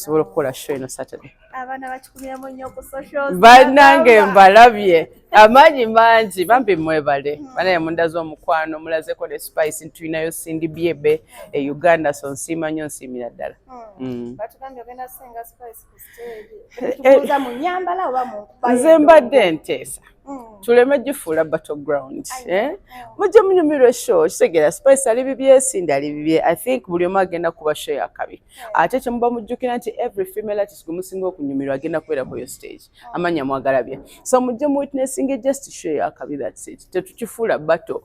Sobola okukola show eno Saturday. Abaana bakikumiramu nnyo ku socials. Bannange mbalabye amaanyi mangi bambi mwebale banaye munda z'omukwano mulazeko ne Spice tulinayo Cindy Biebe e Uganda so nsiima nnyo nsiimira ddala. Batugambye ogenda kusenga Spice ku stage. Tubuuza mu nnyambala oba mu nkuba. Nze mbadde nteesa tuleme gifuula battleground. Mujje munyumirwe show kitegeera Spice ali bibye Cindy ali bibye. I think buli omu agenda kuba show ya kabi. Ate kye muba mujjukira nti every female artist gwe musinga okunyumirwa agenda kubeera ku yo stage. Amanya mwagalabye. So mujje mu witnessing just show ya kabi, that's it. Tetukifuula battle.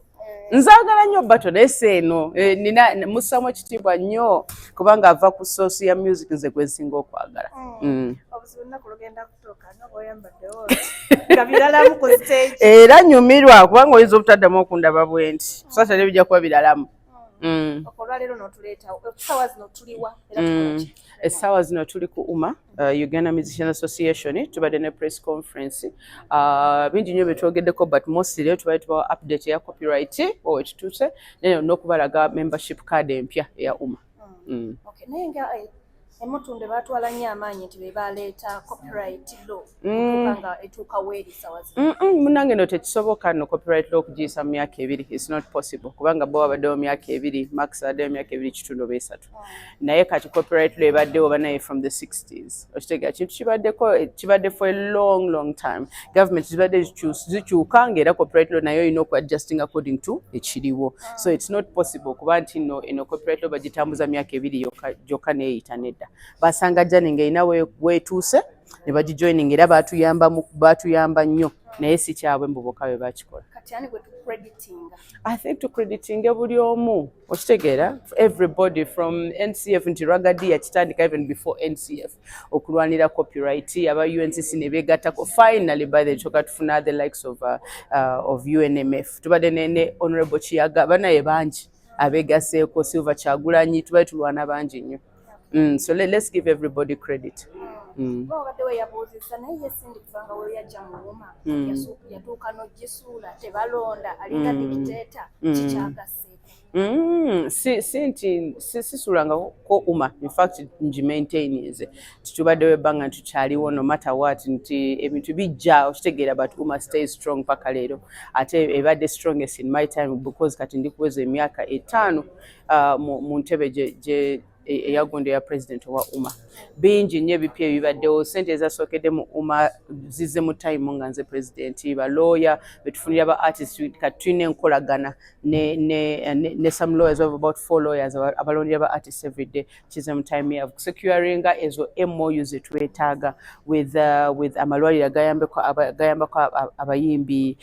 Nzagala nnyo battle naye eno nina musamu ekitiibwa nnyo kubanga ava ku source ya music nze gwe nsinga okwagala. Obuzibu nnaku lugenda kutuuka n'obweyambadde wose nga biralamu ku stage. Era nyumirwa kubanga oyinza obutaddamu okundaba bwe nti Saturday bijja kuba biralamu. Olwaleero n'otuleeta essaawa zino tuliwa era tukola essaawa zino tuli ku UMA Uganda Musician Association tubadde ne press conference bingi nnyo bye twogeddeko but mostly tubadde tubawa update ya copyright owe tutuuse naye n'okubalaga membership card empya eya UMA. Okay, naye nga Emutunde batwala nnyo amaanyi nti be baleeta copyright law kubanga etuuka weeri essaawa zino. Munnange no tekisoboka no copyright law okugiyisa mu myaka ebiri. It's not possible kubanga bo babaddewo myaka ebiri max addewo myaka ebiri kitundu oba esatu naye kati copyright law ebaddewo banaye from the 60s. Okitegeera kintu kibadde for a long time. Government zibadde zikyuka ng'era copyright law nayo olina oku-adjusting according to ekiriwo. So it's not possible kuba nti eno copyright law bagitambuza myaka ebiri gyokka neeyita nedda. Basanga jani ng'erina weetuuse ne bagijoining era baatuyamba nnyo naye si kyabwe mbuboka bwe bakikola. Kati ani gwe tucreditinga? I think tucreditinga buli omu okitegeera everybody from NCF nti Ragadi yakitandika even before NCF okulwanira copyright aba UNCC ne beegattako finally by the choka tufuna the likes of UNMF tubadde ne Honorable Kiyaga banaye bangi abeegaseeko Silver Kyagulanyi tubadde tulwana bangi nnyo. So let's give everybody credit. Obadde weeyabuuzizza naye ye Cindy kubanga we yajja mu UMA yatuuka n'ogisuula tebalonda alinga dictator kikyagaseeko. Sisuulangako UMA in fact ngimaintainize titubaddewo ebbanga tukyaliwo no matter what nti ebintu bijja okitegeera but UMA stays strong paka leero ate ebadde strongest in my time because kati ndi kuweza emyaka 5 mu ntebe gye eyagondo ya president wa UMA bingi nnyo ebipya ebibaddewo sente ezasookedde mu UMA zizze mu time nga nze president balawyer betufunira ba artists kati tulina enkolagana ne some lawyers of about 4 lawyers abalondera ba artists every day kizze mu time ya securinga ezo MOU zetwetaaga with amalwaliro agayambako abayimbi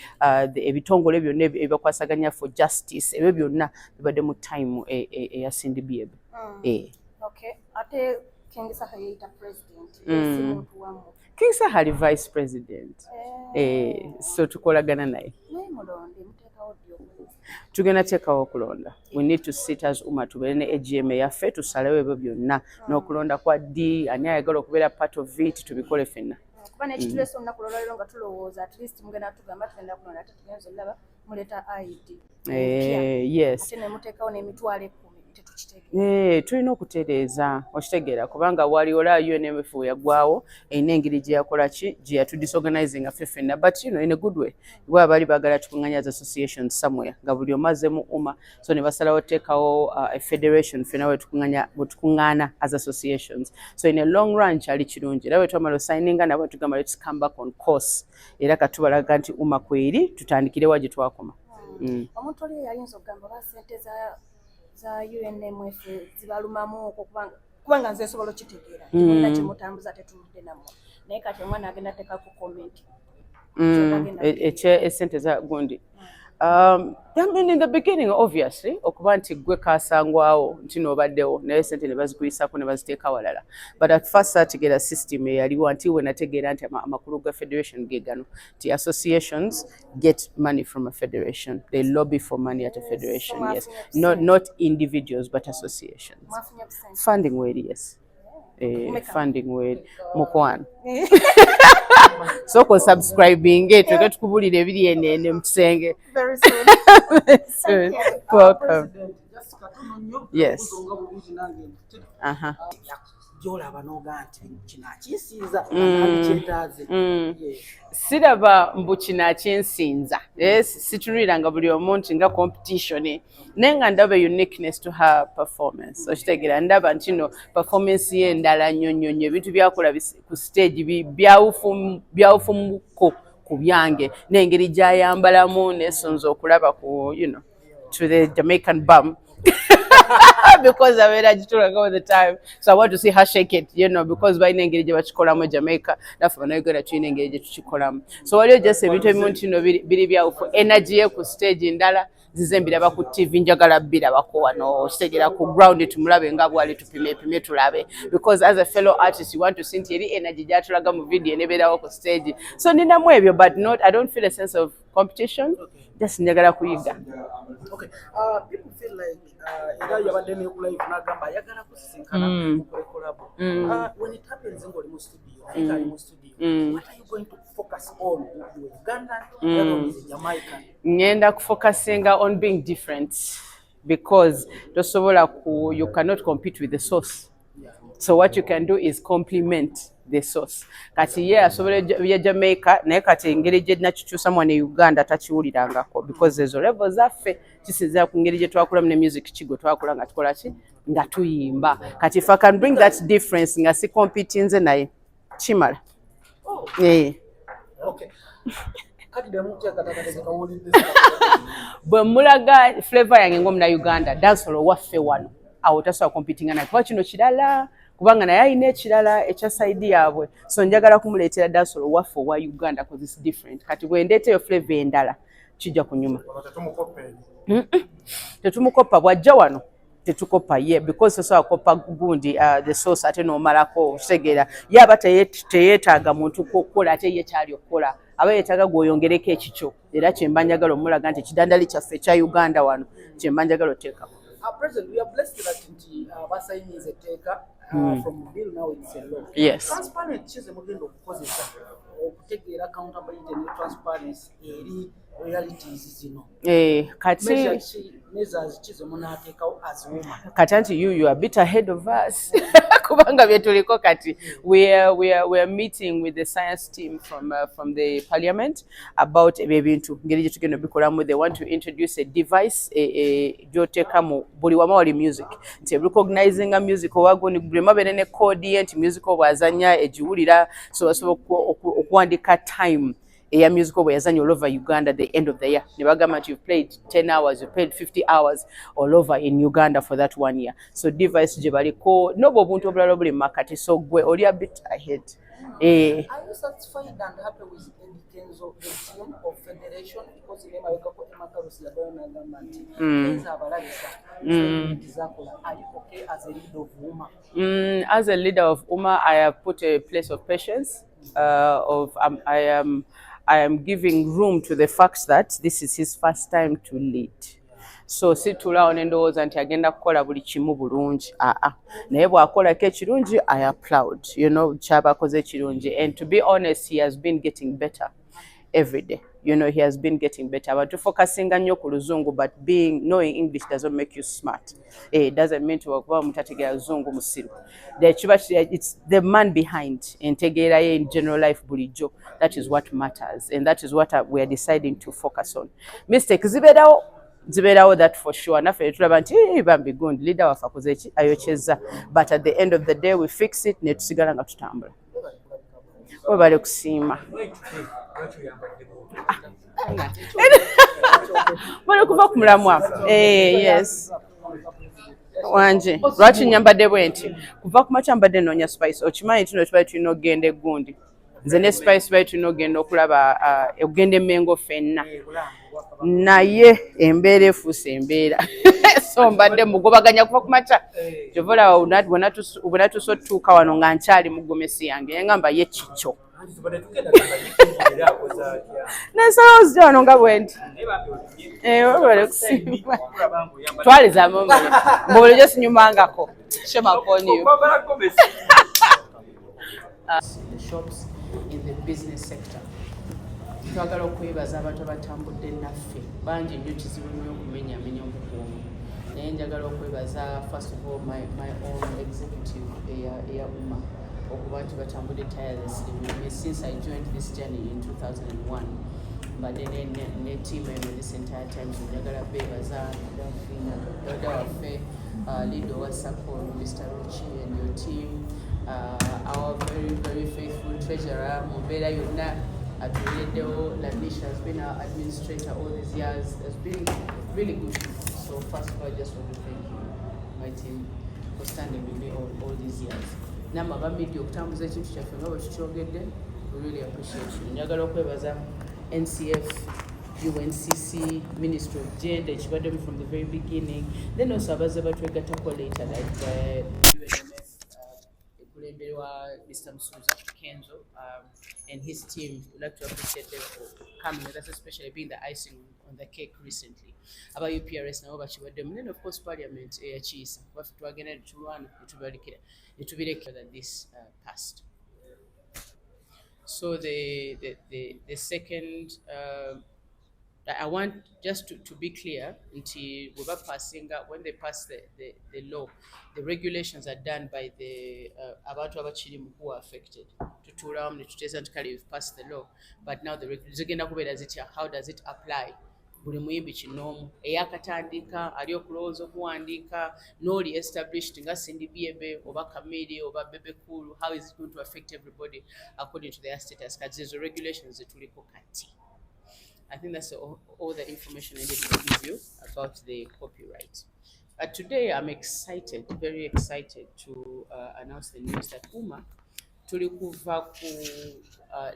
ebitongole byonna ebibakwasaganya for justice ebyo byonna bibadde mu time eya Cindy Biebe. Okay. Ate King Saha yita president. King Saha ali vice president. So tukolagana naye. Tugenda teekawo okulonda. We need to sit as UMA tubeere ne AGM yaffe tusalewo ebyo byonna n'okulonda kwa D ani ayagala okubeera part of it tubikole ffenna. Kuba n'ekituleesa olunaku olwaleero nga tulowooza at least mugenda tugamba tugenda kulonda ate tugenza olaba muleeta ID. Yes. Ate ne muteekawo n'emitwalo 10. Tulina okutereeza okitegeera kubanga waliwo la UNMF yagwawo erina engeri gye yakola ki gye yatudisorganizing ffe ffenna but in a good way bwe bali baagala tukuŋŋanya as associations somewhere nga buli omaze mu UMA so ne basalawo teekawo a federation ffenna we tukuŋŋaana as associations so in a long run kyali kirungi era bwe twamala osigninga nabo tugamba let's come back on course era katubalaga nti UMA kweri tutandikirewa gye twakoma. Omuntu oli yayinza okugamba ba ssente za UNMF zibalumamu kubanga nze sobola okitegeera temulina kyemutambuza tetuludde namwe naye kati omwana agenda teeka ku comment esente za gundi I mean in the beginning obviously okuba nti gwe kasangwawo nti n'obaddewo naye sente ne bazikuyisako ne baziteeka walala but at first ategeera system eyaliwo nti we nategeera nti amakulu ga federation ge gano nti associations get money from a federation they lobby for money at a federation yes not individuals but associations funding way yes funding way mukwano so ko subscribing tuke tukubulira ebiri ene mu kisenge very soon. Soon. Welcome. Yes. gy'olaba n'ogaa nti kino akinsinza kyetaaze. Siraba mbu kino akinsinza. Situliranga buli omuntu nga competition naye nga ndaba uniqueness to her performance. Okitegeera ndaba nti no performance ye endala nnyo nnyo nnyo ebintu byakola ku stage byawufumuko ku byange n'engeri gy'ayambalamu n'essonza okulaba ku to the Jamaican bum. Because I mean, I just don't go all the time. So I want to see her shake it, because by engage with Jamaica, that's when I go to train engage to Chikolam. So what you just say, bili for energy ku stage indala zizembira ba ku TV njagala bira bakowa no stage la ku ground tumulabe nga bwali tupime tulabe, because as a fellow artist you want to see the energy jatulaga mu video nebera ku stage. So nina mwebyo, but I don't feel a sense of competition. Just njagala kuyiga. Okay. People feel like era yabadde ne live nagamba yagala kusisinkana collabo. When it happens in the studio, what are you going to focus on? Uganda or Jamaican? Ngenda kufocusinga on being different, because you cannot compete with the source. So what you can do is complement the source. Kati ye asobola ya Jamaica naye kati engeri gye nakikyusa mwana Uganda takiwulirangako, because ezo level zaffe kisinzira ku ngeri gye twakulamu ne music kigo twakula nga tukola ki nga tuyimba. Kati if I can bring that difference nga si competing nze naye kimala. Okay. Bwe mulaga flavor yange ng'omuna Uganda dancehall waffe wano awo tasobola competing naye kuba kino kirala kubanga naye alina ekirala ekya side yaabwe, so njagala kumuleetera dancehall waffe wa Uganda because it's different. Kati bwe ndeeteyo flavor endala kijja kunyuma. Tetumukopa bwajja wano tetukopa ye, because sosobola kopa gundi the source ate n'omalako kitegeera yaba teyeetaaga muntu kukola ate ye kyali okukola aba yeetaaga gw'oyongereko ekikyo, era kyemba njagala omulaga nti ekidandali kyaffe ekya Uganda wano kyemba njagala oteekako. President, we are blessed that Basaini is a taker from bill now it's a law. Yes. Transparent chize mugendo okukozesa okutegeera accountability ne transparency eri realities zino. Kati measures chize munateekawo as woman. Kati anti you are a bit ahead of us. Kubanga byetuliko kati we are meeting with the science team from the parliament about ebintu ngeri tugenda bikolamu. They want to introduce a device gyoteka mu buli wama wali music nti recognizing a music owagoni bulema benene code enti music obwazanya ejiwulira, so okuwandika time eya music obwazanya all over Uganda at the end of the year. Nibagamba nti you've played 10 hours, you've played 50 hours all over in Uganda for that 1 year. So device gye baliko nobo buntu obulala buli makati, so gwe oli a bit ahead. Are you satisfied and happy with Kenzo, the team of federation, because in are you okay as a leader of UMA? As a leader of UMA, I have put a place of patience. I am giving room to the fact that this is his first time to lead. So situlawo nendowooza nti agenda kukola buli kimu bulungi. Naye bw'akolako ekirungi, I applaud. Kyaba akoze ekirungi. And to be honest, he has been getting better every day. He has been getting better. Abantu focusinga nnyo ku luzungu, but knowing English doesn't make you smart. It doesn't mean to kuba mutategeera luzungu musiru. It's the man behind entegeera ye in general life bulijjo. That is what matters, and that is what we are deciding to focus on. Mistake zibeerawo that for sure. Naffe tulaba nti bambi gundi leader waffe akoze ki ayokyeza, but at the end of the day we fix it ne tusigala nga tutambula. Webale kusiima. Bale kuva ku mulamwa. Yes. Wanje lwaki nyambadde bwenti kuva ku makya mbadde noonya spice okimanyi tuno tubali tulina okugenda eggundi nze ne spice bali tulina okugenda okulaba okugenda emmengo ffenna naye embeera efuuse embeera so mbadde mugobaganya kuva ku makya kyovola bwenatusa otutuuka wano nga nkyali mu gomesi yange yangamba ye kikyo nensala ozija wano nga bwendi webale kusiima twalizaamu mbubulijjo sinyumangako shemakonyo shops in the business sector. Twagala okwebaza abantu abatambudde naffe bangi nnyo kizibu nnyo okumenyaamenya obukuumi naye njagala okwebaza first of all my own executive eya UMA okuba nti batambudde tirelessly with me since I joined this journey in 2001 mbadde ne team eno this entire time, so njagala beebaza dada waffe leader wa SACCO Mr. Rochi and your team, our very faithful treasurer Mumbeera yonna atuwereddewo. Lanisha has been our administrator all these years, has been really good. So first of all, I just want to thank you, my team, for standing with me all these years. Namwe abamidde okutambuza ekintu kyaffe nga bwe tukyogedde, we really appreciate you. Njagala okwebaza NCF, UNCC, Ministry of Gender, ekibadde from the very beginning. Then also abazze batwegattako later like UNMF, ekulembere wa Mr. Musuza Kenzo and his team. We'd like to appreciate them for coming with us, especially being the icing on the cake recently. Aba UPRS nabo bakibaddemu, then of course Parliament eyakiisa baffe twagenda netulwana netubirekera that this passed. So the second, I want just to be clear, when they pass the law, the regulations are done by the abantu abakirimu who are affected. Tutuulamu ne tuteesa nti kale we've passed the law, but now the zigenda kubeera zitya, how does it apply? Buli muyimbi kinoomu eyakatandika ali okulowooza okuwandiika n'oli established nga Cindy Biebe oba Kamiri oba Bebe Kulu, how is it going to affect everybody according to their status? Because there's regulations zetuliko kati. I think that's all the information I need to give you about the copyright. Today I'm excited, very excited to announce the news that UMA tuli kuva ku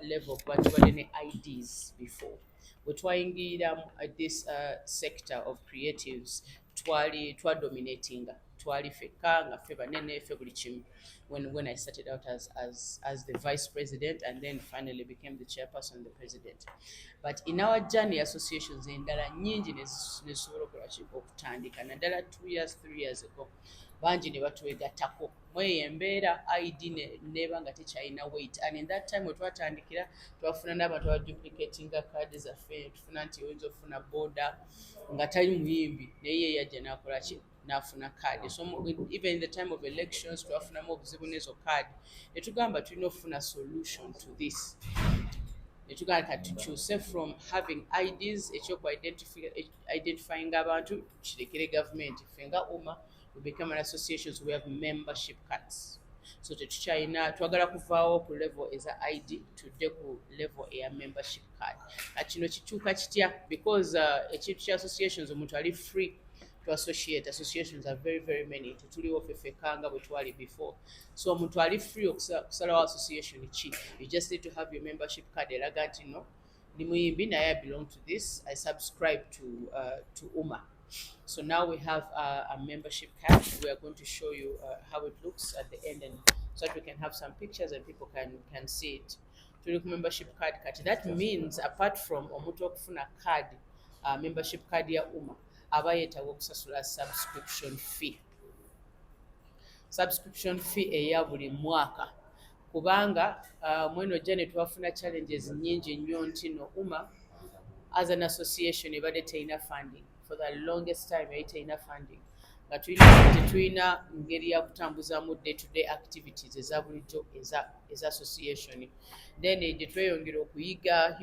level kuba tubadde ne IDs before. Wetwayingirira this sector of creatives twadominatinga twali fekka nga ffe banene ffe buli kimu when I started out as the vice president and then finally became the chairperson, the president. But in our journey, associations endala nyingi nezisobola okutandika naddala 2 years 3 years ago bangi ne batwegattako mweyo embeera ID neba nga tekyalina weight, and in that time wetwatandikira twafuna n'abantu abaduplicatinga kaadi zaffe, tufuna nti oyinza okufuna boda nga tali muyimbi naye ye yajja n'akolaki n'afuna kaadi. So even in the time of elections twafunamu obuzibu n'ezo kaadi netugamba tulina okufuna solution to this. Netugamba tukyuse from having IDs ekyoku identifying abantu tukirekere government, ffe nga UMA we become an association, so we have membership cards. So tetukyalina twagala kuvaawo ku level eza ID tudde ku level eya membership card. Kino kikyuka kitya because ekintu kya associations omuntu ali free to associate. Associations are very many. Tetuliwo fefekanga bwe twali before. So omuntu ali free okusalawo association ki. You just need to have your membership card eraga nti no ndi muyimbi naye I belong to this, I subscribe to UMA. So now we have a membership card. We are going to show you how it looks at the end, and so that we can have some pictures and people can see it. To look membership card. That means apart from omuntu okufuna card, membership card ya UMA, aba yeetaaga okusasula subscription fee. Subscription fee eya buli mwaka. Kubanga mweno jane twafuna challenges nyingi nnyo nti no UMA as an association ebadde terina funding. For the longest time terina funding. Nga tetulina ngeri ya kutambuzamu day-to-day activities eza bulijjo eza association. Then gye tweyongera okuyiga,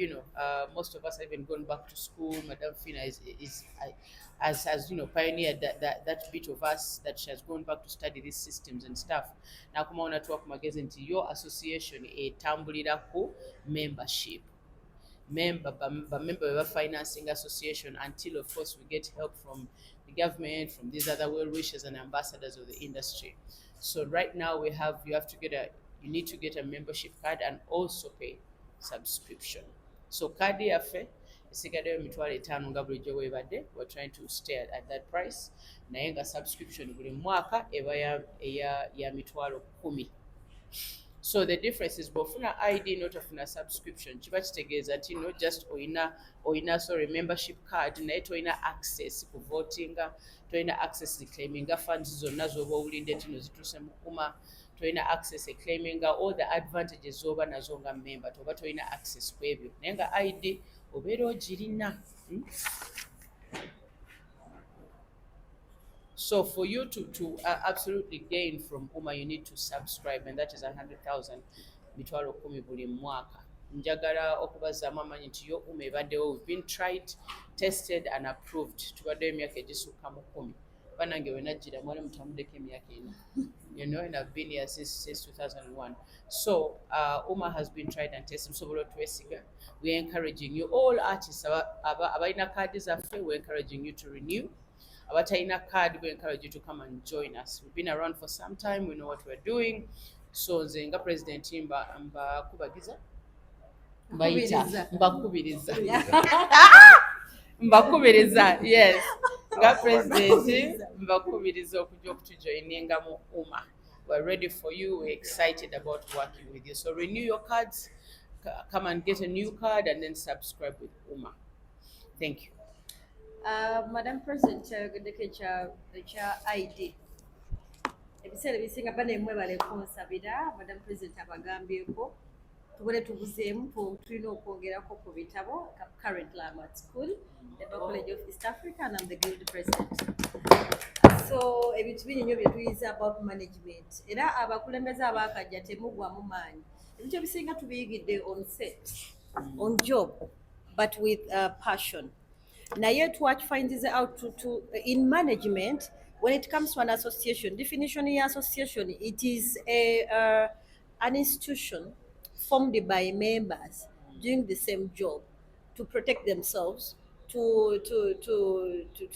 most of us have even gone back to school. Madam Fina has pioneered that bit of us that she has gone back to study these systems and stuff. Nakumawo natuwa ku magezi nti your association etambulira ku membership. Member financing association until of course we get help from the government, from these other well-wishers and ambassadors of the industry. So right now you need to get a membership card and also pay subscription. So card yaffe esigaddeyo $5 nga bulijjo bwebadde. We're trying to stay at that price. Naye nga subscription buli mwaka eba ya $10. So the difference is bofuna ID not ofuna subscription. Kiba kitegeeza nti no just oyina membership card naye toyina access ku votinga, toyina access claiminga funds zonna z'oba owulidde nti no zituuse mu UMA, toyina access claiminga all the advantages z'oba nazo nga member, toba toyina access ku ebyo. Naye nga ID obeera ogirina. So for you to absolutely gain from UMA, you need to subscribe, and that is 100,000 mitwalo 10 buli mwaka. Njagala okubazaamu amanyi nti yo UMA ebaddewo, we've been tried, tested and approved. Tubaddewo emyaka egisukka mu 10. Banange we najjira mwali mutamuddeko emyaka ena. You know, and I've been here since 2001. So UMA has been tried and tested. Tusobola twesiga. We're encouraging you, all artists abalina kaadi zaffe, we're encouraging you to renew. Abatalina card, we encourage you to come and join us. We've been around for some time, we know what we're doing. So nze nga president mbakubagiza mbakubiriza yes nga president mbakubiriza okujja okutujoininga mu UMA. We're ready for you, we're excited about working with you. So renew your cards, come and get a new card and then subscribe with UMA. Thank you. Madam President, cha ID. Ebiseera bisinga bane mwebale konsabira Madam President abagambyeko tubone tubuzeemu tulina okwongerako ku bitabo. Currently I'm at school at the College of East Africa and I'm the Guild President. So ebintu binyo bye tuyiza about management era abakulembeze abakajja temugwamu maanyi. Ebintu bisinga tubiyigidde on set, on job, but with passion. Now yet what finds out to in management, when it comes to an association, definition of association, it is an institution formed by members doing the same job to protect themselves, to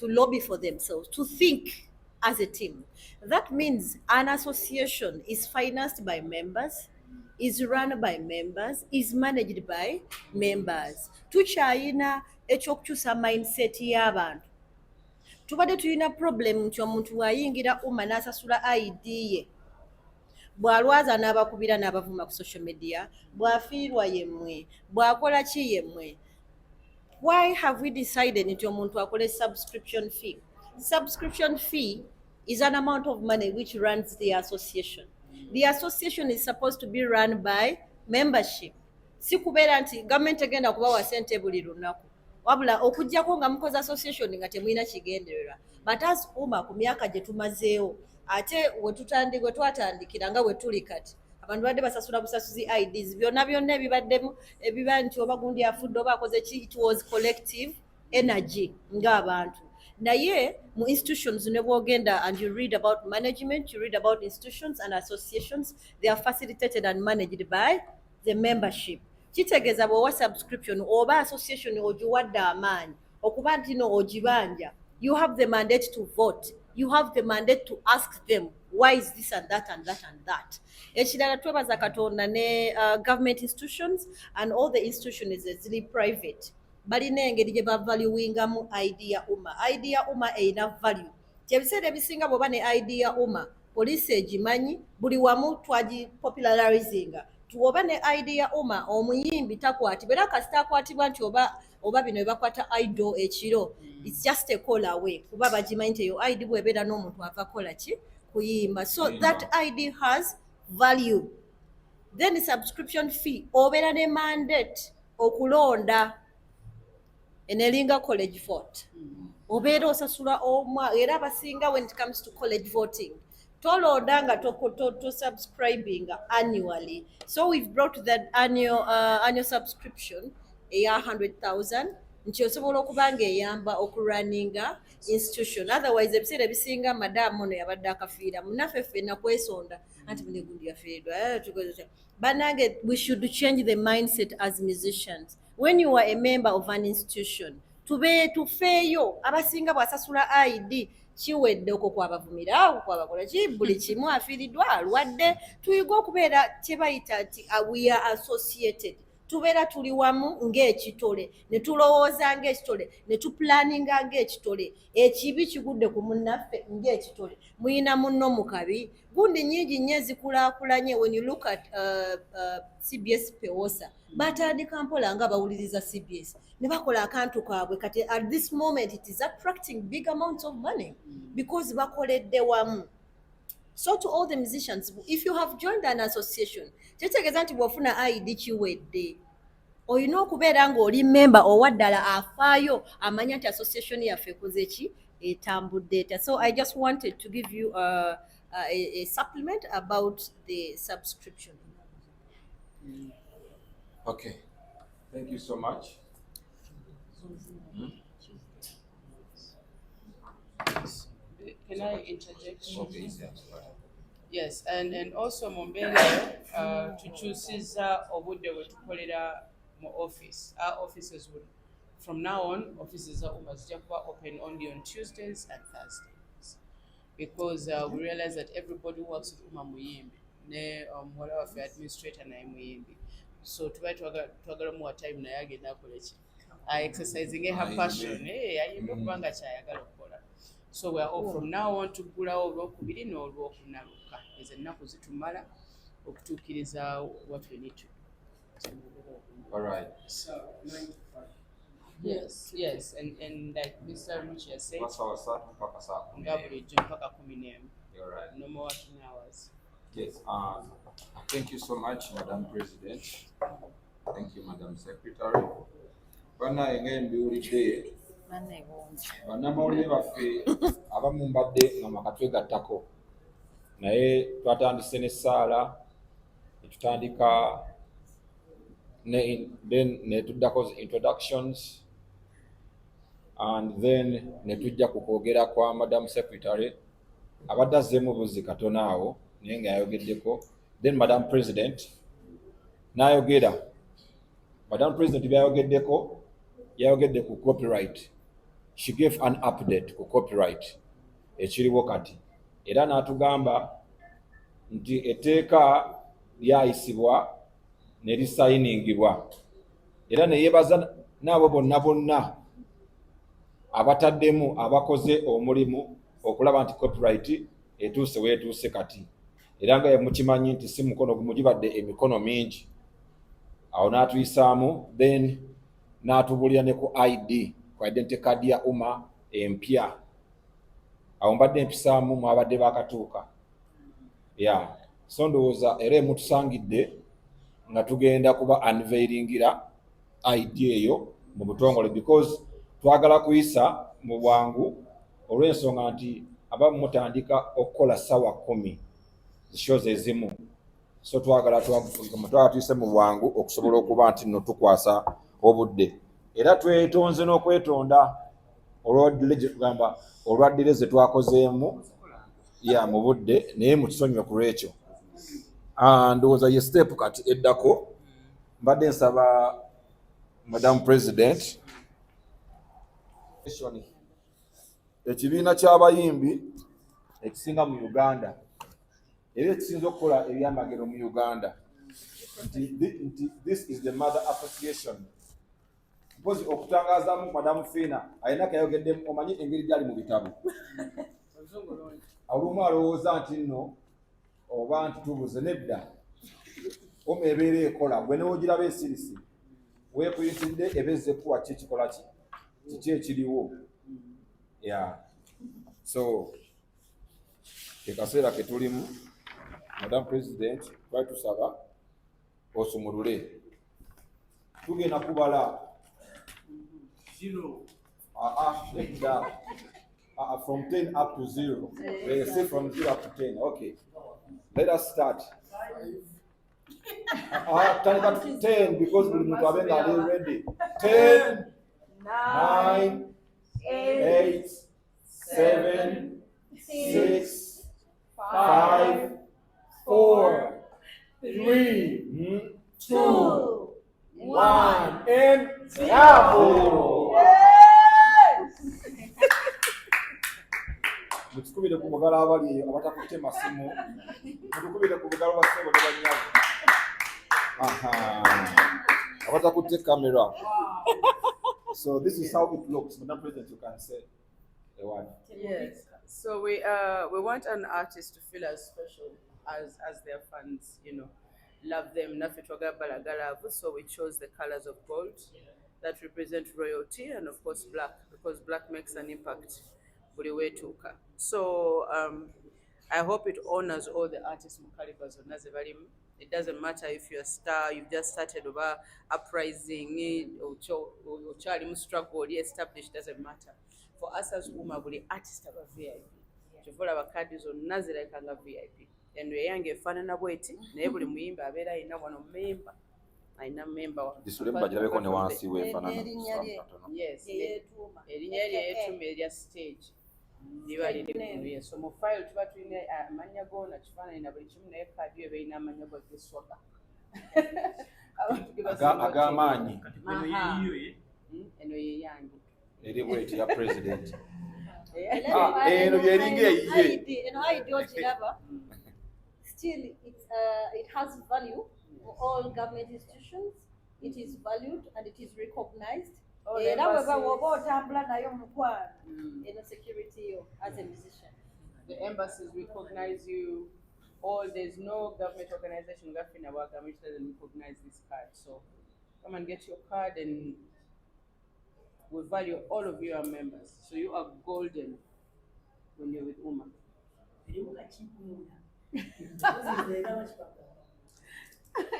lobby for themselves, to think as a team. That means an association is financed by members, is run by members, is managed by members. Tukyayina ekyokukyusa mindset y'abantu. Tubadde tulina problem nti omuntu wayingira UMA n'asasula ID ye. Bw'alwaza n'abakubira n'abavuma ku social media, bw'afiirwa yemmwe, bw'akola ki yemmwe. Why have we decided nti omuntu akole subscription fee? Subscription fee is an amount of money which runs the association. The association is supposed to be run by membership. Si kubeera nti government egenda kubawa ssente buli lunaku. Wabula okujjako nga mukoze association nga temulina kigendererwa. But as UMA ku myaka gye tumazeewo ate we twatandikira nga we tuli kati abantu badde basasula busasuzi IDs byonna ebibaddemu ebiba nti oba gundi afudde oba akoze ki, it was collective energy ng'abantu. Naye mu institutions ne bwogenda and you read about management, you read about institutions and associations, they are facilitated and managed by the membership. Kitegeeza bw'owa subscription oba association ogiwadde amaanyi okuba nti no ogibanja, you have the mandate to vote, you have the mandate to ask them why is this and that and that and that. Ekirala twebaza Katonda ne government institutions and all the institutions eziri private balina engeri gye bavaluingamu ID ya UMA. ID ya UMA eyina value. Kyebiseera ebisinga bw'oba ne ID ya UMA poliisi egimanyi buli wamu twagipopularizinga. Tuoba ne ID ya UMA omuyimbi takwatibwa era kasita akwatibwa nti oba bino ebakwata idol ekiro, it's just a call away kuba bagimanyi nti eyo ID bw'ebeera n'omuntu ava kola ki kuyimba. So that ID has value. Then the subscription fee obeera ne mandate okulonda enelinga college vote. Obeera osasula omwa era abasinga when it comes to college voting tolonda nga to subscribing annually. So we've brought that annual subscription eya 100,000 nti osobola okuba ng'eyamba okurunninga institution. Otherwise ebiseera ebisinga madamu ono yabadde akafiira munnaffe ffenna kwesonda anti mune gundi yafiiridwa bannange. We should change the mindset as musicians. When you are a member of an institution, tufeeyo abasinga bw'asasula ID kiwedde okwo kwabavumira kwabakola ki buli kimu afiiriddwa alwadde. Tuyiga okubeera kye bayita nti we are associated. Tubeera tuli wamu ng'ekitole ne tulowooza ng'ekitole ne tupulaninga ng'ekitole. Ekibi kigudde ku munnaffe ng'ekitole. Muyina munno mu kabi gundi nnyingi nnyo ezikulaakulanye. When you look at CBS Pewosa batandika mpola nga bawuliriza CBS ne bakola akantu kaabwe kati at this moment it is attracting big amounts of money because bakoledde wamu. So to all the musicians, if you have joined an association, kitegeeza nti bw'ofuna ID kiwedde. Olina okubeera ng'oli member owaddala afaayo amanya nti association yaffe ekoze ki etambudde etya. So I just wanted to give you a supplement about the subscription. Okay, thank you so much. Can I interject? Okay, yes. Yes, and also mu mbeera tukyusizza obudde bwe tukolera mu office. Our offices would, from now on, offices za UMA zijja kuba open only on Tuesdays and Thursdays, because we realize that everybody who works with UMA Muyimbi, ne muwala waffe administrator naye Muyimbi, so tuba twagala muwa time naye agenda akola ki, exercising her passion, ayimba kubanga kyayagala okukola. So we are all from now on tuggulawo olwokubiri n'olwokunaluka ezo ennaku zitumala okutuukiriza what we need to. All right. So 9 to 5. Yes, and like Mr. Ruchi has said, Sawa saa mpaka saa 10. nga bulijjo mpaka 11. All right. No more working hours. Yes. Thank you so much, Madam President. Thank you, Madam Secretary. Bana mbiwulidde bannamawulire baffe abamu mbadde nga makatwegattako naye twatandise n'essaala netutandika then netuddako introductions and then netujja ku kwogera kwa Madam Secretary abadde azzeemu buzi katono awo naye nga yayogeddeko, then Madam President n'ayogera. Madam President byayogeddeko yayogedde ku copyright. She gave an update ku copyright ekiriwo kati era n'atugamba nti etteeka lyayisibwa ne lisayiningibwa era ne yeebaza n'abo bonna abataddemu abakoze omulimu okulaba nti copyright etuuse weetuuse kati era nga mukimanyi nti si mukono gumu gibadde emikono mingi. Awo n'atuyisaamu then n'atubulira ne ku ID, ku identity card ya UMA empya. Awo mbadde mpisaamu mwabadde bakatuuka. So ndowooza era mutusangidde nga tugenda kuba unveilingira ID eyo mu butongole because twagala kuyisa mu bwangu olw'ensonga nti abamu mutandika okukola ssaawa 10 zishoze ezimu. So twagala tuyise mu bwangu okusobola okuba nti nno tukwasa obudde. Era twetonze n'okwetonda olwaddire ze twakozeemu mu budde naye mukisonyiwe ku lwekyo. Ndowooza ye step kati eddako mbadde nsaba Madam President ekibiina ky'abayimbi ekisinga mu Uganda era ekisinza okukola ebyamagero mu Uganda nti this is the mother association. Mpozi okutangazaamu Madam Fina alina kayogeddemu, omanyi engeri gyali mu bitabo olumu alowooza nti nno oba nti tubuze nedda omu ebeera ekola gwe newogiraba esirisi weekuyitidde ebezze kuwa ki kikola kiki ekiriwo. So ekaseera ke tulimu Madam President twali tusaba osumulule tugenda kubala 0 from 10 up to 0. Say from 0 up to 10. Okay, let us start. 10 because we are ready. 10, 9, 8, 7, 6, 5, 4, 3, 2, 1, and bravo! Mutukubire ku bugalo abali abatakutte masimu, mutukubire ku bugalo basebo ne banyago. Abatakutte camera. So this is how it looks. Madam President, you can say a word. Yes. So we want an artist to feel as special as their fans, love them. So we chose the colors of gold that represent royalty and of course black, because black makes an impact. So I hope it honors all the artists Mukalibas. It doesn't matter if you're a star, you've just started over uprising or Charlie struggle, established, doesn't matter. for us as UMA buli artist aba VIP kyova olaba kaadi zonna zirabikanga VIP eno eyange efaanana bweti naye buli muyimba abeera alina wano memba alina memba Disulemba jirabeko ne wansi weefaanana yes erinnya lye yeetuma erya stage liba liri so mu file tuba tulina amannya goona kifaananyi na buli kimu naye kaadi yo beerina amannya gaggeswaga ag'amaanyi eno ye yange eri bweti ya president eno yeringa eyiye eno ID ogiraba still it has value for all government institutions. It is valued and it is recognized. Era bw'oba otambula nayo mukwano eno security yo as a musician. The embassies recognize you. All there's no government organization which doesn't recognize this card. So come and get your card, and we value all of you are members. So you are golden when you're with UMA.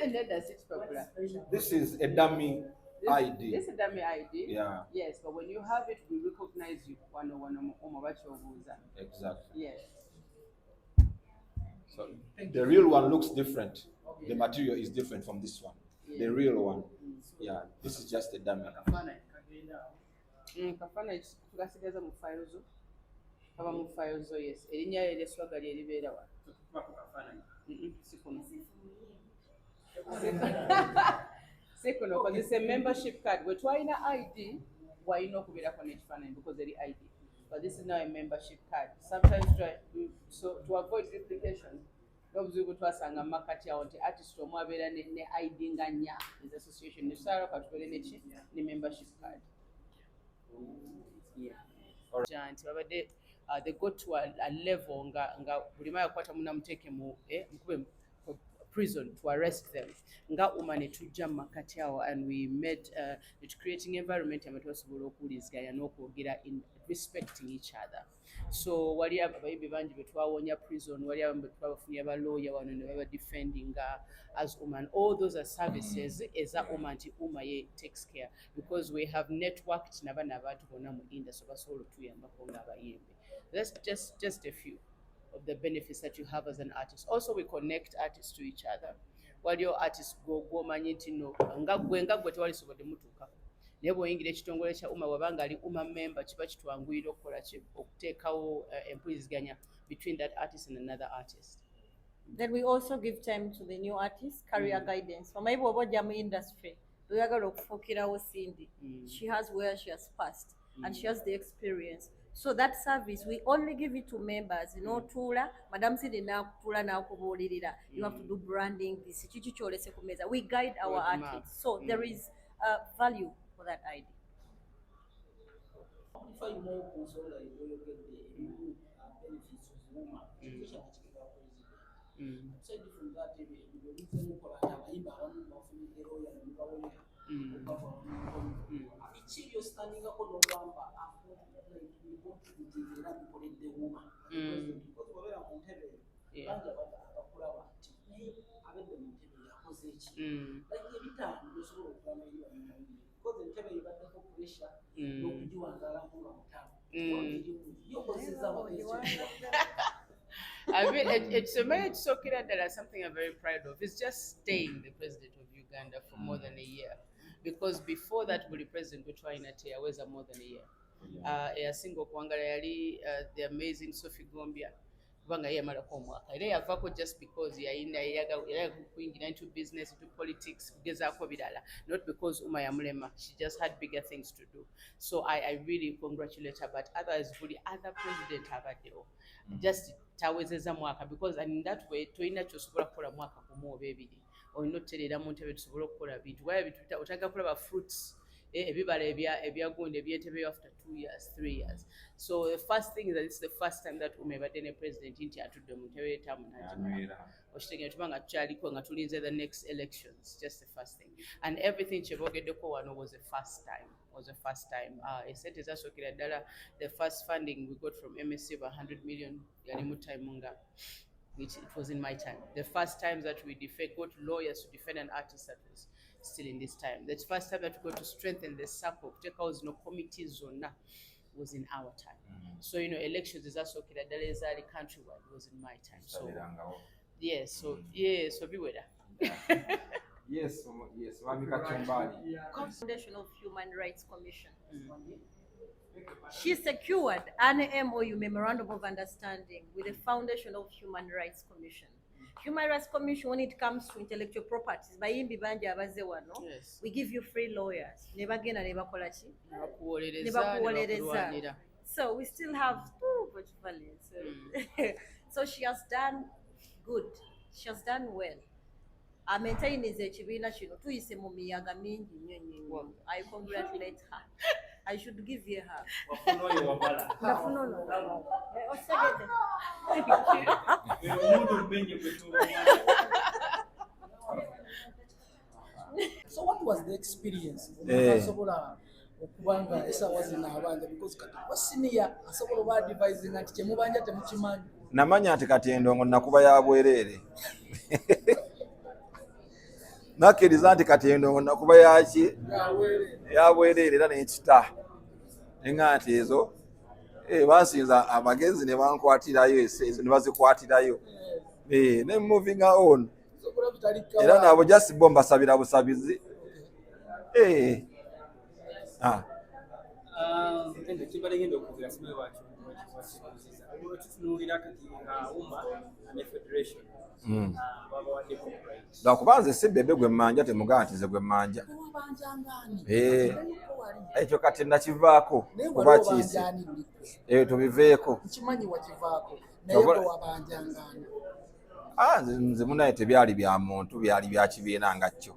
And then that's it, popular. This is a dummy ID. This is a dummy ID. Yeah. Yes, but when you have it, we recognize you. Exactly. Yes. So the real one looks different. The material is different from this one. Yeah. The real one. Yeah. This is just a dummy. Kafana tukasigaza mu file zo. Kaba mu file zo, yes. Erinnya lye swagga lye libeera wa. Sikuno. Sikuno, because it's a membership card. We're trying an ID, why you not kubeerako n'ekifaananyi because they're ID. But this is now a membership card. Sometimes so to avoid duplication, n'obuzibu twasanga mu makati awo nti artist omu abeera ne ID nga nnya is association ne tusalawo katubeere neki ne membership card. Yeah. Nti babadde they got to a level nga buli mayi akwata munamuteeke mu mukube prison to arrest them. Nga UMA ne tujja mu makati awo and we made it creating environment amwe twasobola okuwuliziganya n'okwogera in respecting each other. So wali abayimbi bangi be twawonya prison, wali abamu twabafunye abalawyer wano ne baba defending as UMA, and all those are services eza UMA nti UMA ye takes care because we have networked n'abaana abantu bonna mu industry basobola otuyambako ng'abayimbi. That's just a few of the benefits that you have as an artist. Also, we connect artists to each other. While your artists go manyi nti no nga gwe tewali sobodde mutuukako naye bw'oyingira ekitongole kya UMA wabanga ali UMA member kiba kitwanguyira okukola ki okuteekawo empuliziganya between that artist and another artist. Then we also give time to the new artists, career guidance. Omanyi bw'oba ojja mu industry oyagala okufuukirawo Cindy, she has where she has passed and she has the experience. So that service, we only give it to members. You know, Tula, Madam Cindy Tula you have to do branding, this. We guide our artists. So there is value for that ID. I mean, it's a marriage Sokira that is something I'm very proud of. It's just staying the president of Uganda for more than a year. Because before that, the president was trying to was more than a year. A single Kwangala yali the amazing Sophie Gombia. Kubanga yamalako omwaka era yavaako just because yayaga kuyingira into business, into politics, kugezaako birala, not because UMA yamulema. She just had bigger things to do. So I really congratulate her, but others, buli other president abaddewo just tawezeza mwaka, because in that way toyina kyosobola kukola mwaka gumu oba ebiri, olina otutereera mu ntebe tusobole okukola bintu waya bintu otagala kulaba fruits ebibala ebyagonda ebyetebeyo after 2 years 3 years. So the first thing is that it's the first time that UMA ebadde ne president nti atudde mu ntebe y'etamu n'agimala okitegeera tuba nga tukyaliko nga tulinze the next elections, just the first thing, and everything kyeboogeddeko wano was the first time. Esente zasookera ddala, the first funding we got from MSC of 100 million yali mu time nga which it was in my time. The first time that we got lawyers to defend an artist that was still in this time. The first time that we got to strengthen the circle, take out no committees zonna was in our time. So, you know, elections is also Kiradalezari countrywide was in my time. So, yes, so, yeah, so be with that. Yes, yes, Foundation of Human Rights Commission. She secured an MOU, Memorandum of Understanding, with the Foundation of Human Rights Commission. Human Rights Commission, when it comes to intellectual properties, Yes. we give you free lawyers. So we still have so she has done good. She has done well. I maintain is a chibina chino tuyise mu miyaga mingi nnyo. I congratulate her. I should give you her. So what was the experience? Okubanga esawa zina abanja because kati wasiniya asobola ba advising ati kyemubanja temukimanyi. Namanya ati kati endongo nakuba ya bwerere. Nakiriza nti kati endongo nakuba yaki ya bwerere era n'ekita. Engati ezo basinza amagezi ne bankwatirayo ezo ne bazikwatirayo. Ne moving on. Era nabo just bomba sabira busabizi. Ende kibalengende okugira sibe wacho tutunulira kati umma ne federation baba wa copyright ndakubanze sibebe gwe manja temugantize gwe manja ekyo kati nakivaako kuba kisi tubiveeko kimanyi wakivaako naye gwe wabanjangani nze munaye tebyali bya muntu byali bya kibiina nga kyo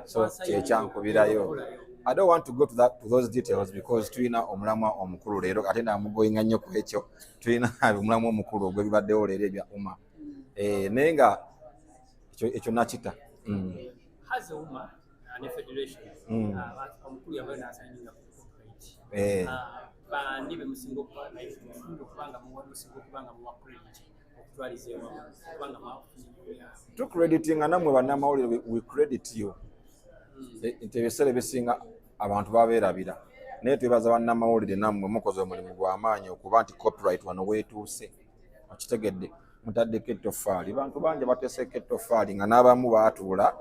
so kyekyankubirayo. I don't want to go to those details because tulina omulamwa omukulu leero ate namugoyinga nnyo ku ekyo tulina omulamwa omukulu ogw'ebibaddewo leero ebya umma naye nga ekyo nakita haze umma ne federation omukulu yabayo n'asanyinga copyright bandi bemusinga okubanga muwa credit okutwaliza ewamu kubanga tucreditinga namwe bannamawulire we credit you nti ebiseera bisinga abantu babeerabira naye twebaza bannamawulire nammwe mukoze omulimu gw'amaanyi okuba nti copyright wano weetuuse okitegedde mutaddeko ettoffaali bantu bangi bateeseko ettoffaali nga n'abamu baatuula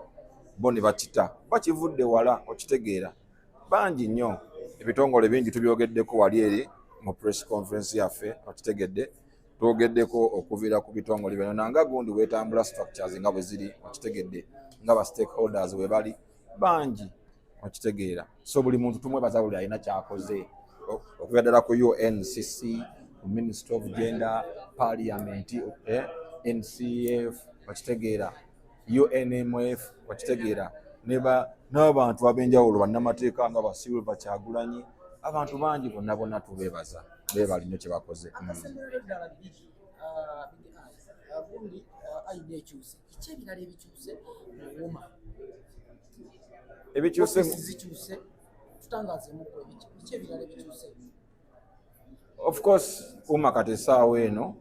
bo ne bakita bakivudde wala okitegeera bangi nnyo ebitongole bingi tubyogeddeko wali eri mu press conference yaffe okitegedde twogeddeko okuviira ku bitongole bino nanga gundi weetambula structures nga bwe ziri okitegedde nga ba stakeholders we bali bangi okitegeera so buli muntu tumwebaza buli alina kyakoze okuva ddala ku UNCC ku Ministry of Gender Parliament NCF okitegeera UNMF okitegeera n'abantu ab'enjawulo bannamateeka nga ba Silver Kyagulanyi abantu bangi bonna tubeebaza beebali nnyo kye bakoze. Abundi ayina ekyuse kiki ebirala ebikyuse mu umma ebikyuse zikyuse tutangazemuko biki ebirala ebikyuse. Of course umma kati essaawa eno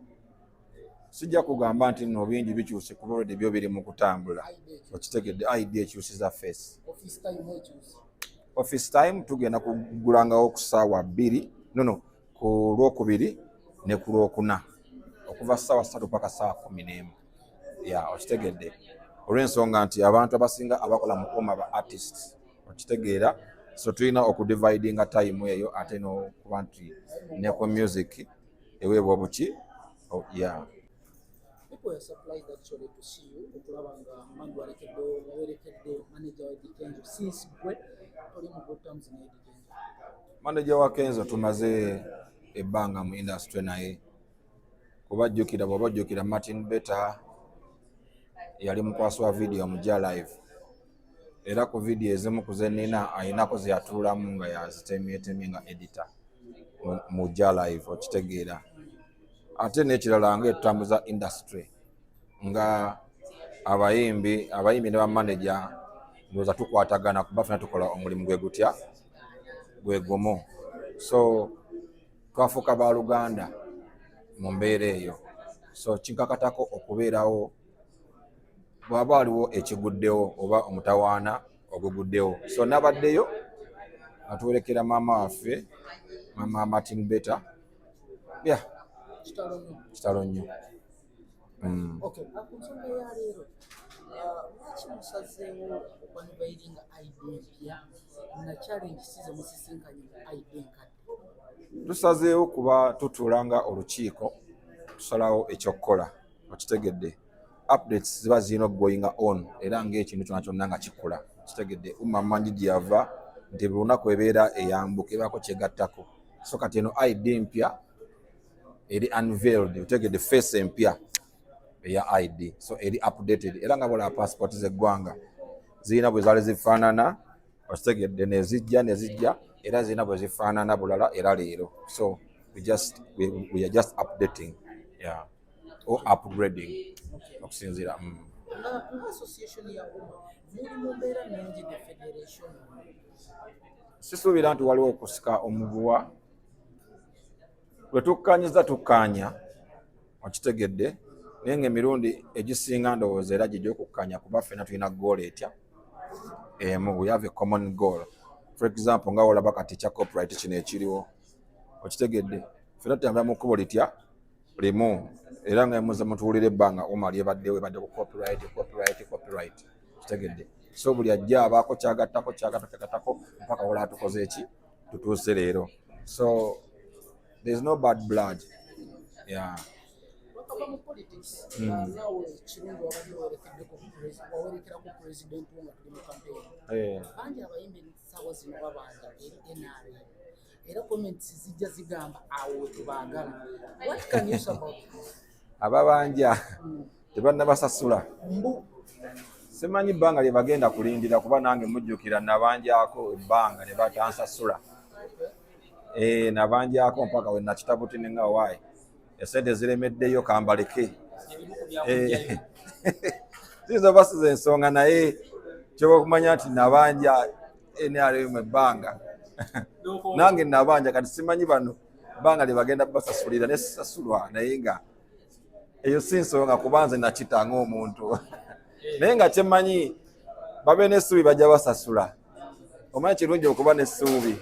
sijja kugamba nti nno bingi bikyuse kuba olwedde byo biri mu kutambula okitegedde ID ekyusiza face office time tugenda kugulangawo ku ssaawa 2 ku Lwokubiri ne ku Lwokuna okuva ssaawa 3 paka ssaawa 11 okitegedde olw'ensonga nti abantu abasinga abakola mu umma ba artists okitegeera so tulina okudividinga time eyo ate n'okuba nti ne ku music eweebwa buki. People are surprised actually to see you okulabanga mangu alekedde wawerekedde manager wa Kenzo since gwe tuli mu good terms ne Kenzo. Manager wa Kenzo tumaze ebbanga mu industry naye kubajjukira bwabajjukira Martin Beta yali mukwasi wa video mu Ja Live era ku video ezimu kuzenina ayinako zeyatuulamu nga yazitemyetemye nga editor mu Ja Live okitegeera ate n'ekirala ng'etutambuza industry nga abayimbi ne bamanager ndowooza tukwatagana kuba fena tukola omulimu gwe gutya gwe gumu so twafuuka baaluganda mu mbeera eyo so kinkakatako okubeerawo bw'aba waliwo ekiguddewo oba omutawaana oguguddewo so nabaddeyo atuwerekera maama waffe Mama Martin Beta kitalo nnyo. Okay, ku nsonga ya leero lwaki musazeewo okwanivayiringa ID empya na challenge size musisinkanye ID enkadde? Tusazeewo kuba tutuulanga olukiiko tusalawo ekyokukola okitegedde. Updates ziba zirina okugoyinga on era ng'ekintu kyonna kyonna nga kikula kitegedde. Manyi gye yava nti buli lunaku ebeera eyambuka ebaako kyegattako. So kati eno ID empya eri unveiled otegedde face empya eya ID so eri updated era nga bwolaba passport z'eggwanga zirina bwe zaali zifaanana okitegedde nezijja era zirina bwe zifaanana bulala era leero. So we are just updating or upgrading okusinziira nga association ya muli mu mbeera nnungi ne federation. Sisuubira nti waliwo okusika omuguwa lwe tukkaanyiza tukkaanya okitegedde naye ng'emirundi egisinga ndowooza era gijja okukkaanya kuba ffenna tulina goal etya emu. We have a common goal. For example nga olaba kati kya copyright kino ekiriwo okitegedde ffenna tutambula mu kkubo litya limu era nga muza mutuwulira ebbanga oma lyebaddewo ebadde ku copyright okitegedde. So buli ajja abaako kyagattako mpaka wala tukoze eki tutuuse leero. So there's no bad blood. Wakava mu politics naawe kirungi wabadde wawerekera ku president nga tuli mu campaign. Bangi abayimbi ssaawa zino babanja eri NRM era comments zijja zigamba awo tubaagala. What can you say about this? Ababanja tebannabasasula. Simanyi ebbanga lye bagenda kulindira kuba nange mujjukira nabanjako ebbanga ne batansasula. Nabanjako mpaka we nakitabuti nenga waayi esente ziremeddeyo kambaleke. Zizo basize ensonga naye kyoba okumanya nti nabanja NRM ebbanga nange nabanja kati simanyi bano ebbanga lye bagenda basasulira nesasulwa naye nga eyo si nsonga kubanze nakitanga omuntu naye nga kyemanyi babe n'essuubi bajja basasula. Omanyi kirungi okuba n'essuubi